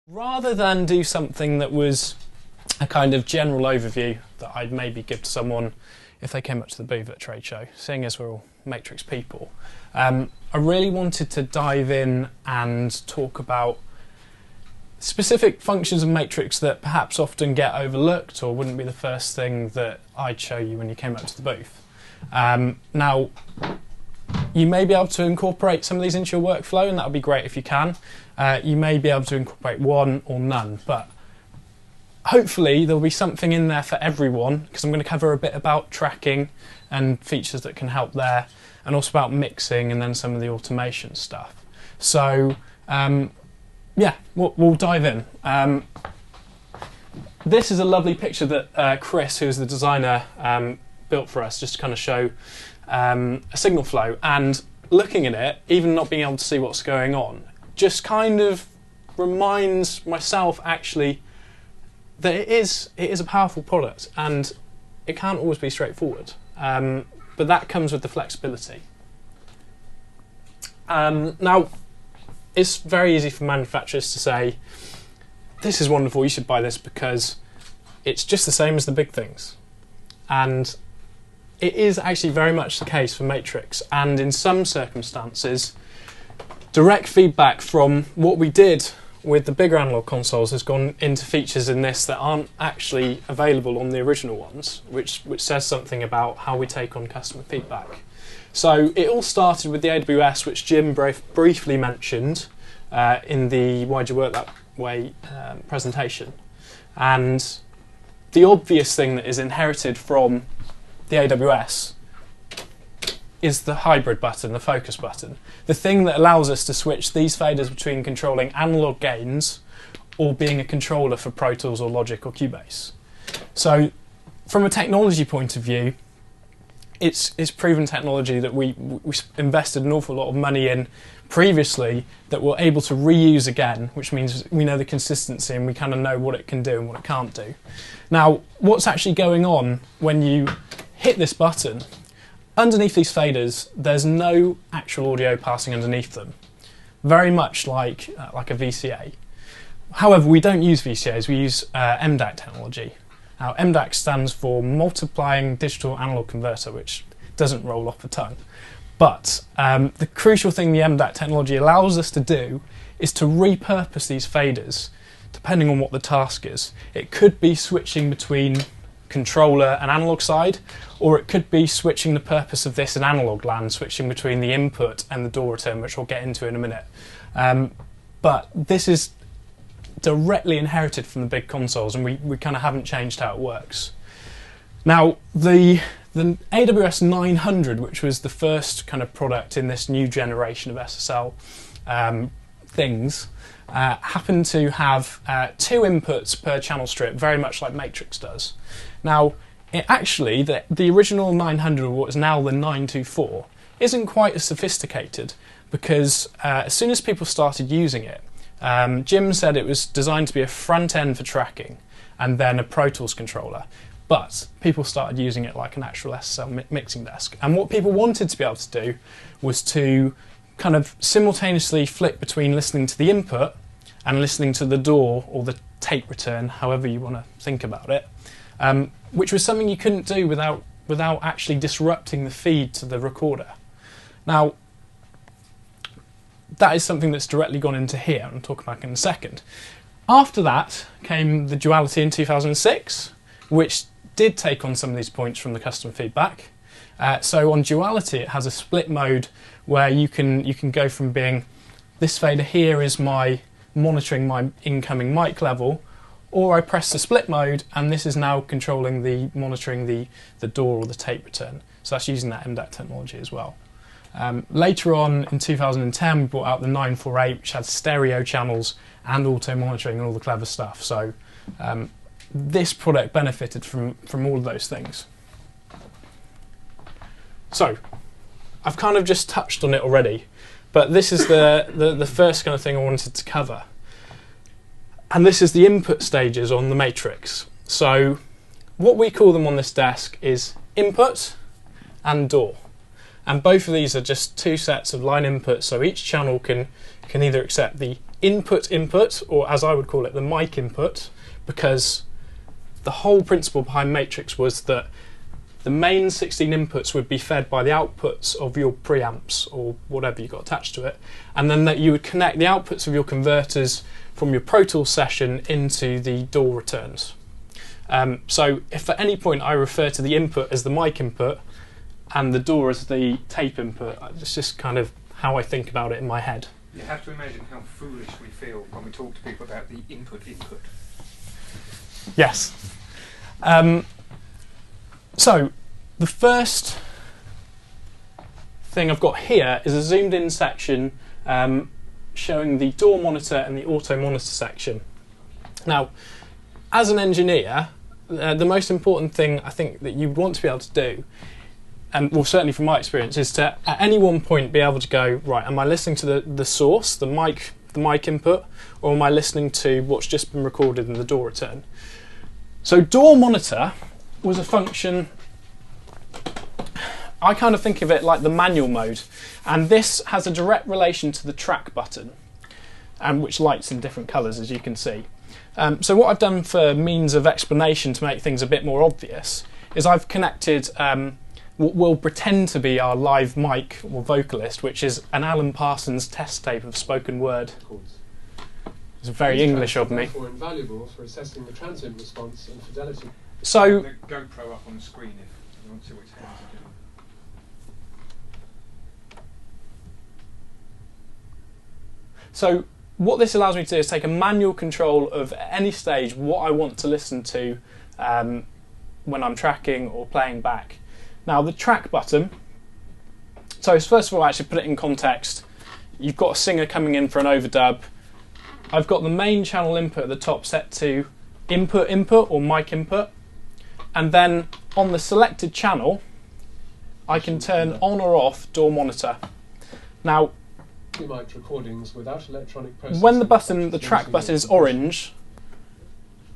Rather than do something that was a kind of general overview that I'd maybe give to someone if they came up to the booth at a trade show, seeing as we're all Matrix people, I really wanted to dive in and talk about specific functions of Matrix that perhaps often get overlooked or wouldn't be the first thing that I'd show you when you came up to the booth. Now, you may be able to incorporate some of these into your workflow, and that would be great if you can. You may be able to incorporate one or none, but hopefully there'll be something in there for everyone, because I'm going to cover a bit about tracking and features that can help there, and also about mixing and then some of the automation stuff. So yeah, we'll dive in. This is a lovely picture that Chris, who's the designer, built for us, just to kind of show a signal flow. And looking at it, even not being able to see what's going on, just kind of reminds myself actually that it is a powerful product, and it can't always be straightforward. But that comes with the flexibility. Now, it's very easy for manufacturers to say, this is wonderful, you should buy this because it's just the same as the big things. And it is actually very much the case for Matrix, and in some circumstances, direct feedback from what we did with the bigger analog consoles has gone into features in this that aren't actually available on the original ones, which says something about how we take on customer feedback. So it all started with the AWS, which Jim briefly mentioned in the Why'd You Work That Way presentation. And the obvious thing that is inherited from the AWS is the hybrid button, the focus button. The thing that allows us to switch these faders between controlling analog gains or being a controller for Pro Tools or Logic or Cubase. So from a technology point of view, it's proven technology that we invested an awful lot of money in previously that we're able to reuse again, which means we know the consistency and we kind of know what it can do and what it can't do. Now, what's actually going on when you hit this button, underneath these faders, there's no actual audio passing underneath them, very much like a VCA. However, we don't use VCAs, we use MDAC technology. Now, MDAC stands for Multiplying Digital Analog Converter, which doesn't roll off the tongue. But the crucial thing the MDAC technology allows us to do is to repurpose these faders, depending on what the task is. It could be switching between controller and analog side, or it could be switching the purpose of this in analog land, switching between the input and the door return, which we'll get into in a minute. But this is directly inherited from the big consoles, and we kind of haven't changed how it works. Now, the AWS 900, which was the first kind of product in this new generation of SSL things, happened to have 2 inputs per channel strip, very much like Matrix does. Now, actually, the original 900, or what is now the 924, isn't quite as sophisticated, because as soon as people started using it, Jim said it was designed to be a front end for tracking and then a Pro Tools controller, but people started using it like an actual SSL mixing desk. And what people wanted to be able to do was to kind of simultaneously flick between listening to the input and listening to the door or the tape return, however you want to think about it, which was something you couldn't do without actually disrupting the feed to the recorder. Now, that is something that's directly gone into here, and I'll talk about it in a second. After that came the Duality in 2006, which did take on some of these points from the customer feedback. So on Duality, it has a split mode where you can go from being, this fader here is my monitoring my incoming mic level, or I press the split mode and this is now controlling the monitoring the door or the tape return. So that's using that MDAC technology as well. Later on in 2010, we brought out the 948, which had stereo channels and auto monitoring and all the clever stuff. So this product benefited from all of those things. So I've kind of just touched on it already, but this is the first kind of thing I wanted to cover. And this is the input stages on the Matrix. So what we call them on this desk is input and door. And both of these are just 2 sets of line inputs, so each channel can either accept the input, or as I would call it, the mic input, because the whole principle behind Matrix was that the main 16 inputs would be fed by the outputs of your preamps or whatever you got attached to it, and then that you would connect the outputs of your converters from your Pro Tools session into the DAW returns. So if at any point I refer to the input as the mic input and the DAW as the tape input, it's just kind of how I think about it in my head. You have to imagine how foolish we feel when we talk to people about the input. Yes. So the first thing I've got here is a zoomed in section showing the DAW monitor and the auto monitor section. Now, as an engineer, the most important thing I think that you want to be able to do, and well, certainly from my experience, is to at any one point be able to go, right, am I listening to the source, the mic input, or am I listening to what's just been recorded in the DAW return? So DAW monitor was a function, I kind of think of it like the manual mode, and this has a direct relation to the track button, and which lights in different colours, as you can see. So what I've done for means of explanation to make things a bit more obvious is I've connected what will pretend to be our live mic or vocalist, which is an Alan Parsons test tape of spoken word. It's very English of me. Therefore invaluable for assessing the transient response and fidelity. So the GoPro up on the screen if you want to see what it's doing. So what this allows me to do is take a manual control of at any stage what I want to listen to when I'm tracking or playing back. Now the track button, so first of all, actually put it in context. You've got a singer coming in for an overdub. I've got the main channel input at the top set to input or mic input, and then on the selected channel I can turn on or off DAW monitor. Now recordings without electronic processing, when the track button is orange,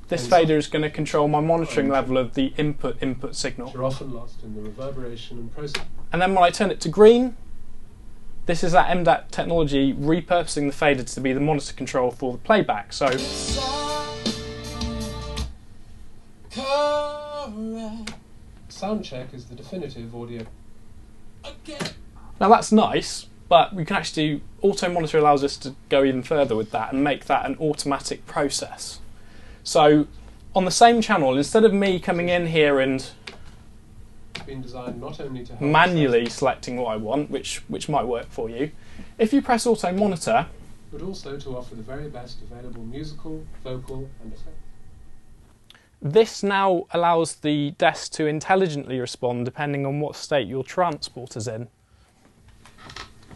this fader is going to control my monitoring level of the input signal. Which are often lost in the reverberation and processing. And then when I turn it to green, this is that MDAT technology repurposing the fader to be the monitor control for the playback. So sound check is the definitive audio. now that's nice, but we can actually do, auto monitor allows us to go even further with that and make that an automatic process. So on the same channel, instead of me coming in here and Been designed not only to help manually selecting what I want, which might work for you, if you press auto monitor, but also to offer the very best available musical, vocal and effect. this now allows the desk to intelligently respond depending on what state your transporter's in.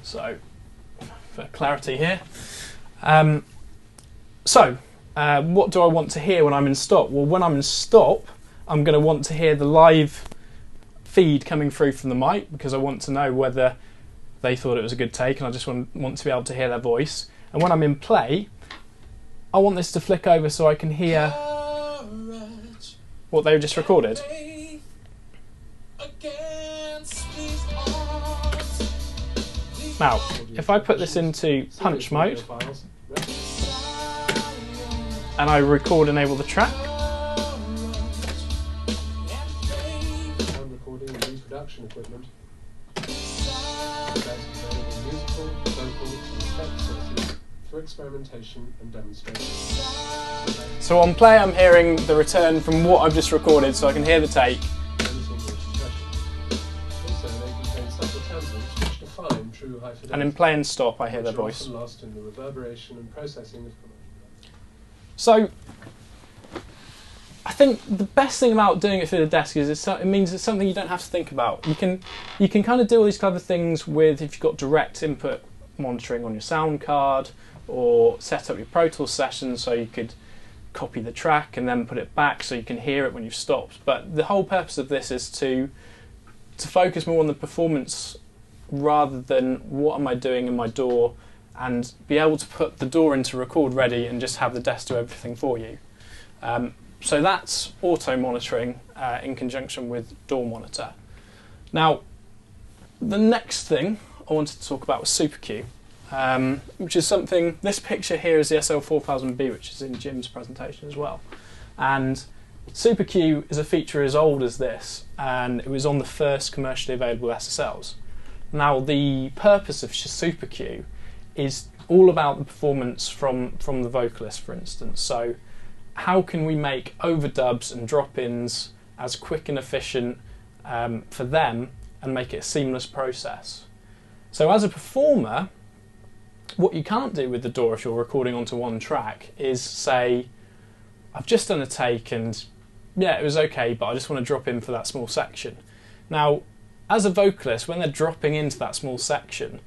So, for clarity here. What do I want to hear when I'm in stop? Well, when I'm in stop, I'm going to want to hear the live feed coming through from the mic, because I want to know whether they thought it was a good take, and I just want to be able to hear their voice. And when I'm in play, I want this to flick over so I can hear what they've just recorded. Now, if I put this into punch mode and I record enable the track, Sound recording and reproduction equipment. Best available musical, vocal and effect sources for experimentation and demonstration. so on play I'm hearing the return from what I've just recorded, so I can hear the take. Also, they contain subtle transients which define true high fidelity. And in play and stop I hear their which are voice. often lost in the reverberation and processing of commercial. So I think the best thing about doing it through the desk is it means it's something you don't have to think about. You can kind of do all these clever things with, if you've got direct input monitoring on your sound card, or set up your Pro Tools session so you could copy the track and then put it back so you can hear it when you've stopped. But the whole purpose of this is to focus more on the performance rather than what am I doing in my DAW, and be able to put the DAW into record ready and just have the desk do everything for you. So that's auto monitoring in conjunction with DAW monitor. Now, the next thing I wanted to talk about was Super Cue. which is something, this picture here is the SL4000B, which is in Jim's presentation as well. And SuperQ is a feature as old as this, and it was on the first commercially available SSLs. Now, the purpose of SuperQ is all about the performance from the vocalist, for instance. So how can we make overdubs and drop-ins as quick and efficient for them and make it a seamless process? So as a performer, what you can't do with the DAW if you're recording onto one track is say, I've just done a take and yeah, it was okay, but I just want to drop in for that small section. Now, as a vocalist, when they're dropping into that small section,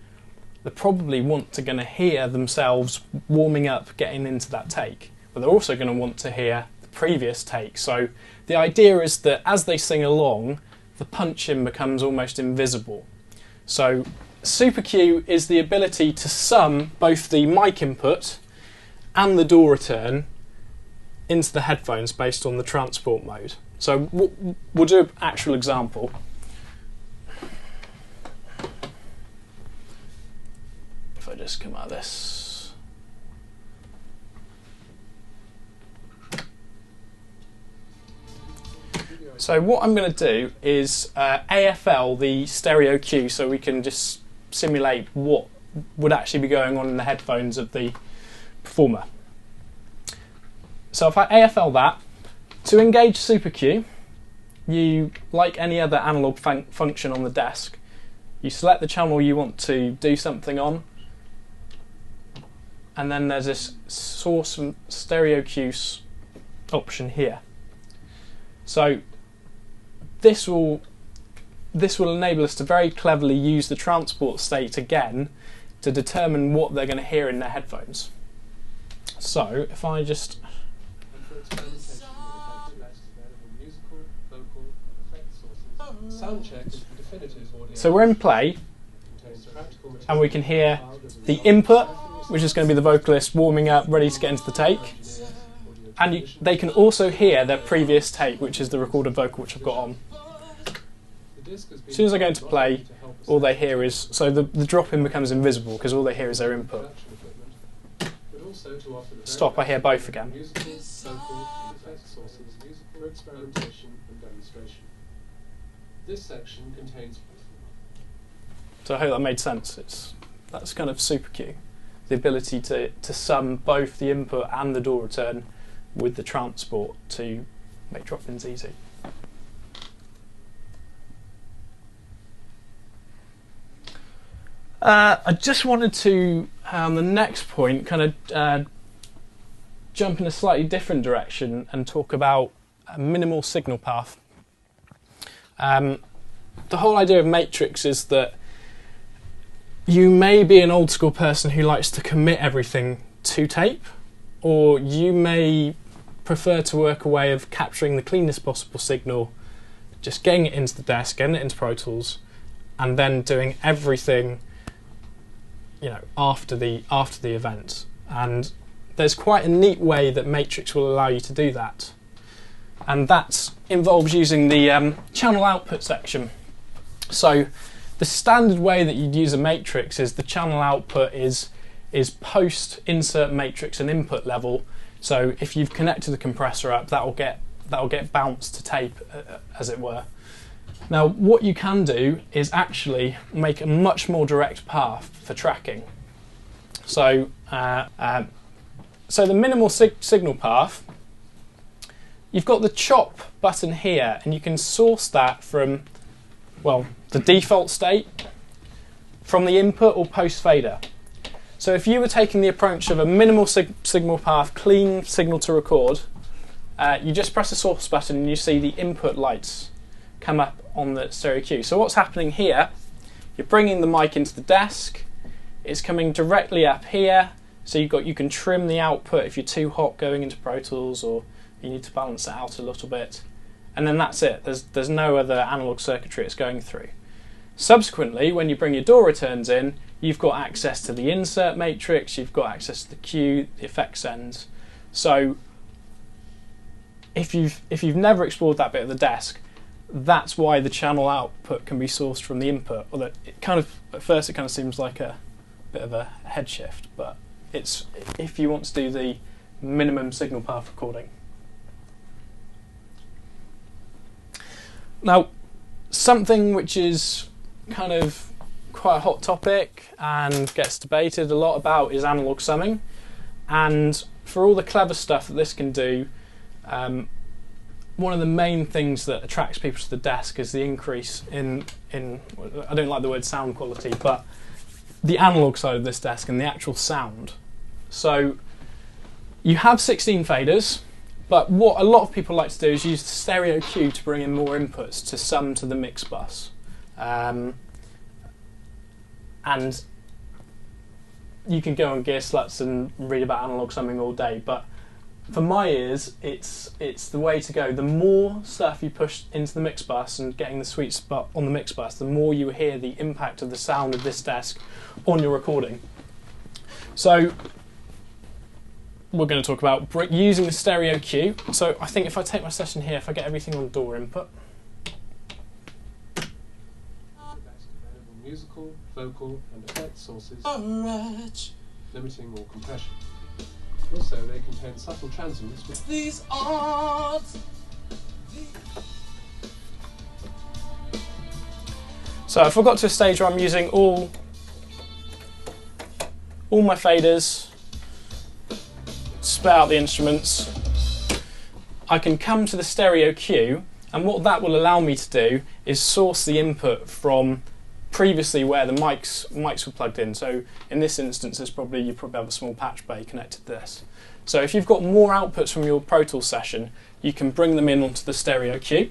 they probably want to going to hear themselves warming up, getting into that take, but they're also going to want to hear the previous take. So the idea is that as they sing along, the punch-in becomes almost invisible. So SuperQ is the ability to sum both the mic input and the DAW return into the headphones based on the transport mode. So we'll do an actual example. If I just come out of this. So what I'm going to do is AFL the stereo cue so we can just simulate what would actually be going on in the headphones of the performer. So if I AFL that, to engage SuperQ, you, like any other analog function on the desk, you select the channel you want to do something on, and then there's this source and stereo cue option here. So this will enable us to very cleverly use the transport state again to determine what they're going to hear in their headphones. So if I just so we're in play, and we can hear the input, which is going to be the vocalist warming up, ready to get into the take. And they can also hear their previous take, which is the recorded vocal, which I've got on. As soon as I go into play, all they hear is, so the drop-in becomes invisible because all they hear is their input. Stop, I hear both again. This section contains. So I hope that made sense. That's kind of SuperQ, the ability to sum both the input and the DAW return with the transport to make drop-ins easy. I just wanted to, on the next point, kind of jump in a slightly different direction and talk about a minimal signal path. The whole idea of Matrix is that you may be an old school person who likes to commit everything to tape, or you may prefer to work a way of capturing the cleanest possible signal, just getting it into the desk, getting it into Pro Tools, and then doing everything, you know, after the event. And there's quite a neat way that Matrix will allow you to do that, and that involves using the channel output section. So the standard way that you'd use a matrix is the channel output is post insert matrix and input level. So if you've connected the compressor up, that'll get bounced to tape, as it were. Now what you can do is actually make a much more direct path for tracking. So so the minimal signal path, you've got the chop button here, and you can source that from, well, the default state, from the input or post fader. So if you were taking the approach of a minimal signal path, clean signal to record, you just press the source button and you see the input lights come up on the stereo cue. So what's happening here, you're bringing the mic into the desk, it's coming directly up here, so you can trim the output if you're too hot going into Pro Tools, or you need to balance it out a little bit, and then that's it. There's no other analog circuitry it's going through. Subsequently, when you bring your DAW returns in, you've got access to the insert matrix, you've got access to the cue, the effects ends. So if you've never explored that bit of the desk, that's why the channel output can be sourced from the input. Although it kind of, at first it kind of seems like a bit of a head shift, but it's if you want to do the minimum signal path recording. Now, something which is kind of quite a hot topic and gets debated a lot about is analog summing. And for all the clever stuff that this can do, one of the main things that attracts people to the desk is the increase in I don't like the word sound quality, but the analog side of this desk and the actual sound. So you have 16 faders, but what a lot of people like to do is use the stereo cue to bring in more inputs to sum to the mix bus. And you can go on Gearsluts and read about analog summing all day, but for my ears, it's the way to go. The more stuff you push into the mix bus and getting the sweet spot on the mix bus, the more you hear the impact of the sound of this desk on your recording. So we're going to talk about using the stereo cue. So I think if I take my session here, if I get everything on DAW input. Musical, vocal and effect sources, limiting or compression. Also, they contain subtle transients with these arts. So if I got to a stage where I'm using all my faders, split out the instruments, I can come to the stereo cue, and what that will allow me to do is source the input from previously where the mics were plugged in. So in this instance, you probably have a small patch bay connected to this. So if you've got more outputs from your Pro Tools session, you can bring them in onto the stereo cue.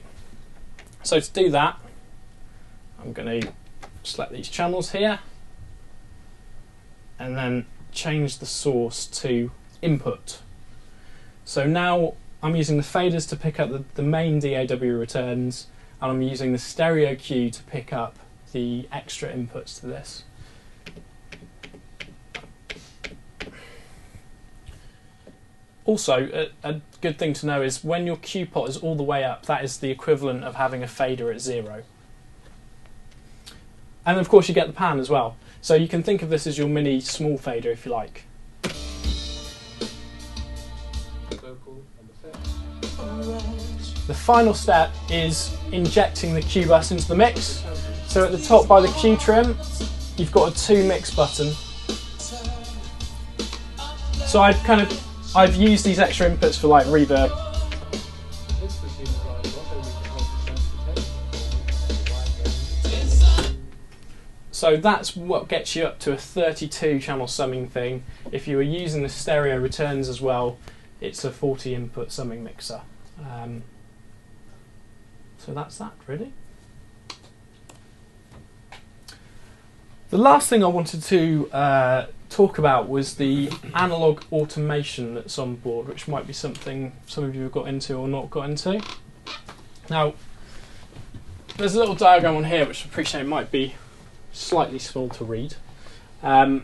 So to do that, I'm going to select these channels here and then change the source to input. So now I'm using the faders to pick up the main DAW returns, and I'm using the stereo cue to pick up the extra inputs to this. Also, a good thing to know is when your cue pot is all the way up, that is the equivalent of having a fader at 0. And of course you get the pan as well. So you can think of this as your mini small fader if you like. The final step is injecting the cue bus into the mix. So at the top by the cue trim, you've got a 2 mix button. So I've used these extra inputs for like reverb. So that's what gets you up to a 32 channel summing thing. If you were using the stereo returns as well, it's a 40 input summing mixer. So that's that really. The last thing I wanted to talk about was the analog automation that's on board, which might be something some of you have got into or not got into. Now, there's a little diagram on here which I appreciate might be slightly small to read. But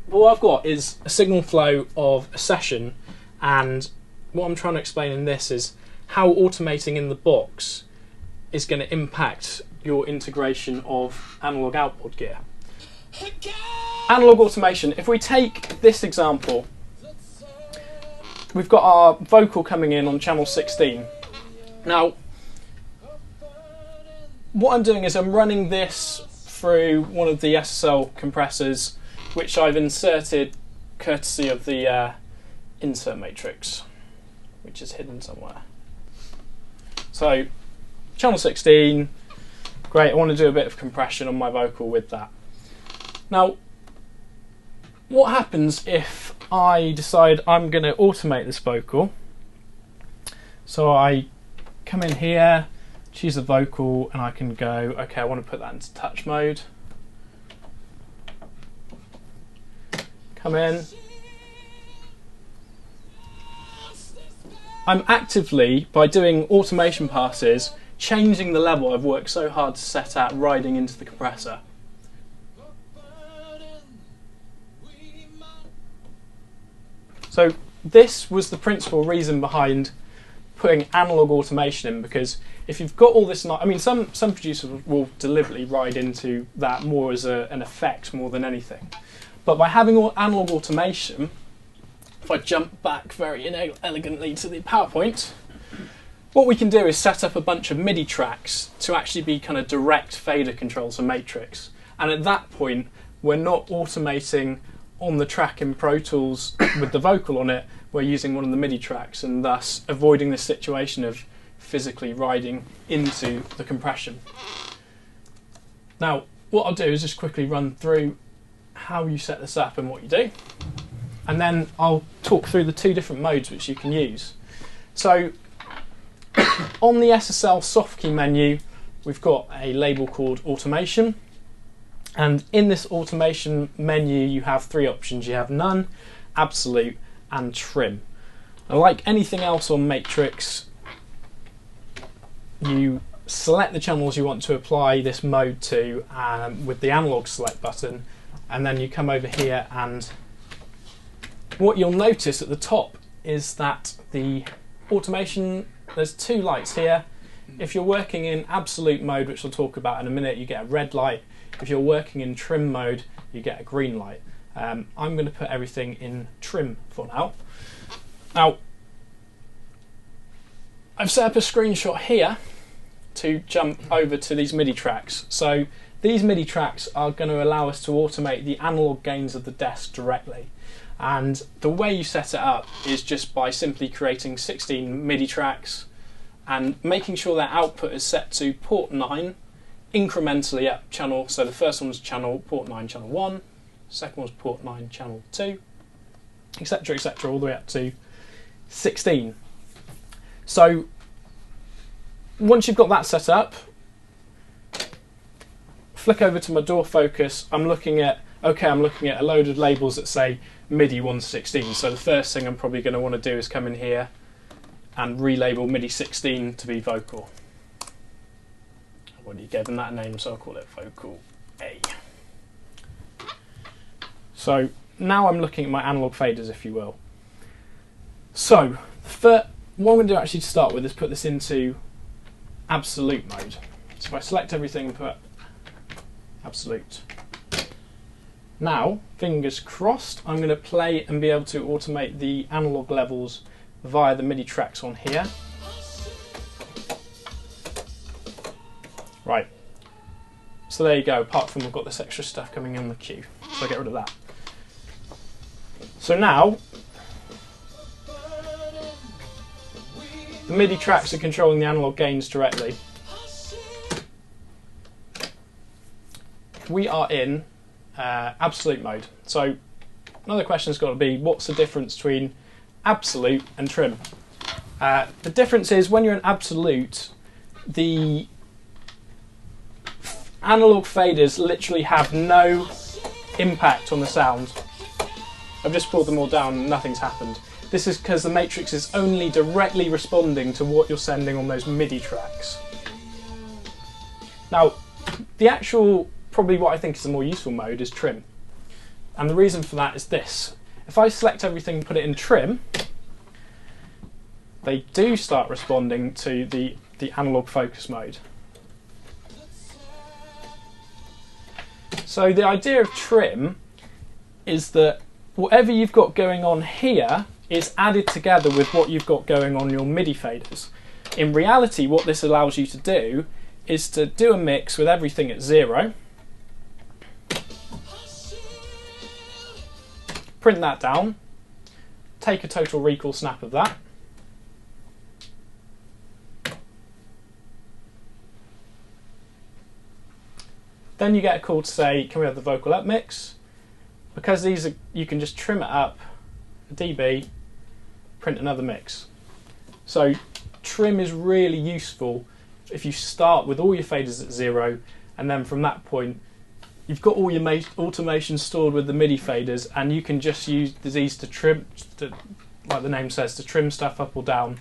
what I've got is a signal flow of a session, and what I'm trying to explain in this is how automating in the box is going to impact your integration of analog output gear. Analog automation, if we take this example, we've got our vocal coming in on channel 16. Now, what I'm doing is I'm running this through one of the SSL compressors, which I've inserted courtesy of the insert matrix, which is hidden somewhere. So, channel 16, great, I want to do a bit of compression on my vocal with that. Now, what happens if I decide I'm going to automate this vocal? So I come in here, choose a vocal, and I can go, okay, I want to put that into touch mode. Come in. I'm actively, by doing automation passes, changing the level I've worked so hard to set at riding into the compressor. So this was the principal reason behind putting analog automation in, because if you've got all this, I mean, some producers will deliberately ride into that more as an effect more than anything. But by having analog automation, if I jump back very elegantly to the PowerPoint, what we can do is set up a bunch of MIDI tracks to actually be kind of direct fader controls and matrix. And at that point, we're not automating on the track in Pro Tools with the vocal on it, we're using one of the MIDI tracks, and thus avoiding this situation of physically riding into the compression. Now, what I'll do is just quickly run through how you set this up and what you do, and then I'll talk through the two different modes which you can use. So, on the SSL soft key menu, we've got a label called Automation, and in this automation menu you have three options. You have None, Absolute, and Trim. Now, like anything else on Matrix, you select the channels you want to apply this mode to with the analog select button, and then you come over here, and what you'll notice at the top is that the automation, there's two lights here. If you're working in absolute mode, which we'll talk about in a minute, you get a red light. If you're working in trim mode, you get a green light. I'm going to put everything in trim for now. Now, I've set up a screenshot here to jump over to these MIDI tracks. So these MIDI tracks are going to allow us to automate the analog gains of the desk directly. And the way you set it up is just by simply creating 16 MIDI tracks and making sure their output is set to port 9, incrementally up channel. So the first one was channel port 9, channel 1, second was port 9, channel 2, etc., all the way up to 16. So once you've got that set up, flick over to my door focus. I'm looking at a load of labels that say MIDI 116. So the first thing I'm probably going to want to do is come in here and relabel MIDI 16 to be vocal. I've already given that a name, so I'll call it vocal A. So now I'm looking at my analog faders, if you will. So what I'm going to do actually to start with is put this into absolute mode. So if I select everything and put absolute. Now, fingers crossed, I'm going to play and be able to automate the analog levels via the MIDI tracks on here. Right. So there you go, apart from we've got this extra stuff coming in the queue. So I'll get rid of that. So now, the MIDI tracks are controlling the analog gains directly. We are in absolute mode. So another question's got to be, what's the difference between absolute and trim? The difference is when you're in absolute, the analog faders literally have no impact on the sound. I've just pulled them all down and nothing's happened. This is because the matrix is only directly responding to what you're sending on those MIDI tracks. Now, the actual, probably what I think is the more useful mode is trim. And the reason for that is this. If I select everything and put it in trim, they do start responding to the analog focus mode. So the idea of trim is that whatever you've got going on here is added together with what you've got going on your MIDI faders. In reality, what this allows you to do is to do a mix with everything at 0, print that down, take a total recall snap of that, then you get a call to say, can we have the vocal up mix? Because these are, you can just trim it up, a dB, print another mix. So trim is really useful if you start with all your faders at 0, and then from that point you've got all your automation stored with the MIDI faders, and you can just use these to trim, like the name says, to trim stuff up or down.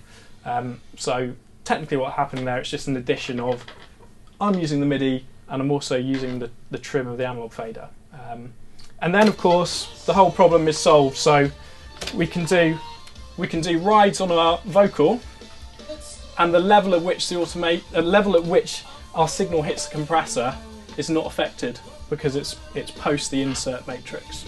So technically what happened there, it's just an addition of, I'm using the MIDI and I'm also using the trim of the analog fader. And then of course the whole problem is solved. So we can do rides on our vocal and the level at which our signal hits the compressor is not affected because it's post the insert matrix.